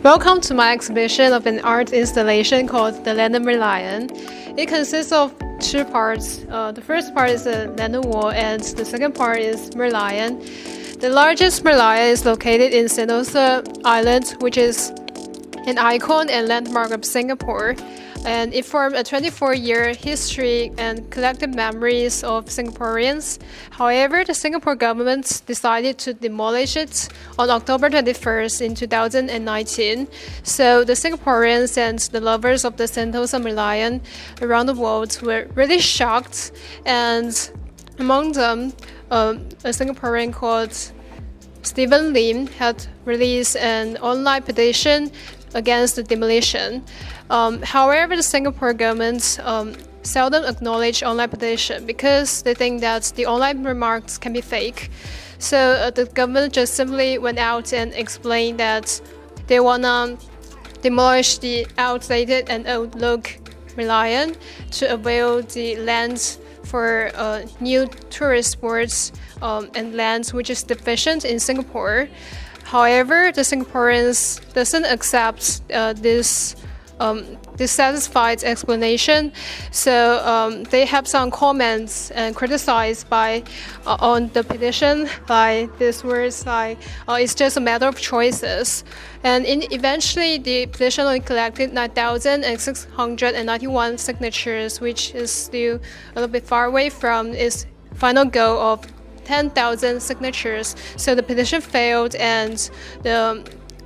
Welcome to my exhibition of an art installation called the Lennon Merlion. It consists of two parts. The first part is the Lennon wall and the second part is Merlion. The largest Merlion is located in Sentosa Island, which is an icon and landmark of Singapore. And it formed a 24-year history and collective memories of Singaporeans. However, the Singapore government decided to demolish it on October 21st in 2019. So the Singaporeans and the lovers of the Sentosa Merlion around the world were really shocked. And among them, a Singaporean called Stephen Lim had released an online petition against the demolition. However, the Singapore government seldom acknowledge online petition because they think that the online remarks can be fake. So the government just simply went out and explained that they wanna demolish the outdated and old look Merlion to avail the land for new tourist spots and lands which is deficient in Singapore. However, the Singaporeans doesn't accept this dissatisfied explanation, so they have some comments and criticize on the petition, like these words like it's just a matter of choices. And eventually the petition only collected 9,691 signatures, which is still a little bit far away from its final goal of 10,000 signatures. So the petition failed and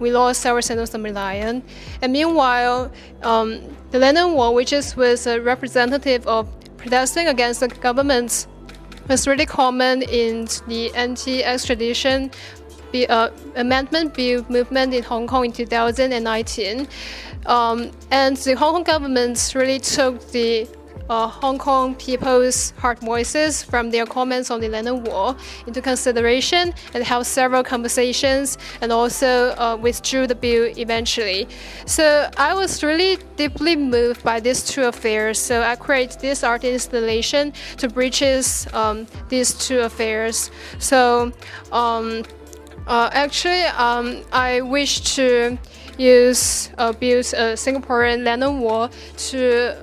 we lost our Sentosa Merlion. And meanwhile, the Lennon wall, which was a representative of protesting against the government, was really common in the Anti-Extradition amendment bill movement in Hong Kong in 2019. And the Hong Kong government really took the Hong Kong people's hard voices from their comments on the Lennon wall into consideration and held several conversations and also withdrew the bill eventually. So I was really deeply moved by these two affairs. So I created this art installation to bridges these two affairs. So I wish to build a Singaporean Lennon wall to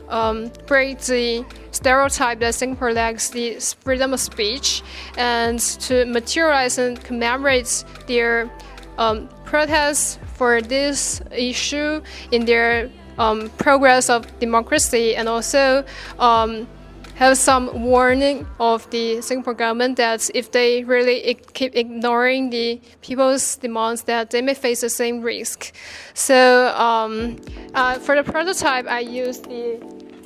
break the stereotype that Singapore lacks the freedom of speech and to materialize and commemorate their protests for this issue in their progress of democracy, and also have some warning of the Singapore government that if they really keep ignoring the people's demands, that they may face the same risk. So for the prototype, I used the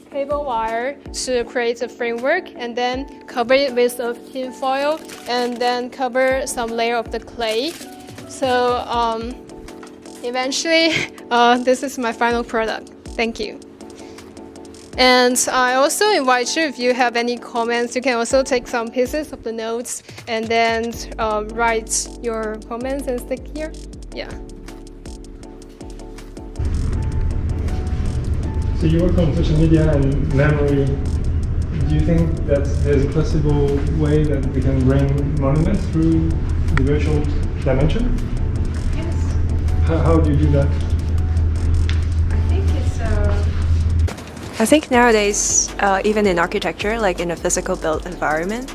cable wire to create a framework and then cover it with a tinfoil and then cover some layer of the clay. So eventually, this is my final product. Thank you. And I also invite you, if you have any comments, you can also take some pieces of the notes and then write your comments and stick here. Yeah. So you work on social media and memory. Do you think that there's a possible way that we can bring monuments through the virtual dimension? Yes. How do you do that? I think nowadays, even in architecture, like in a physical built environment,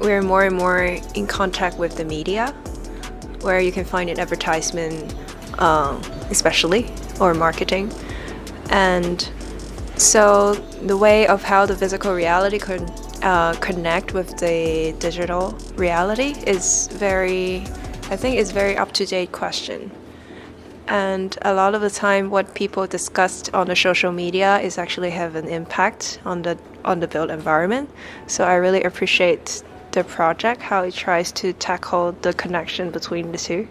we're more and more in contact with the media, where you can find an advertisement, especially, or marketing. And so the way of how the physical reality could connect with the digital reality is very up-to-date question. And a lot of the time, what people discussed on the social media is actually have an impact on the built environment. So I really appreciate the project, how it tries to tackle the connection between the two.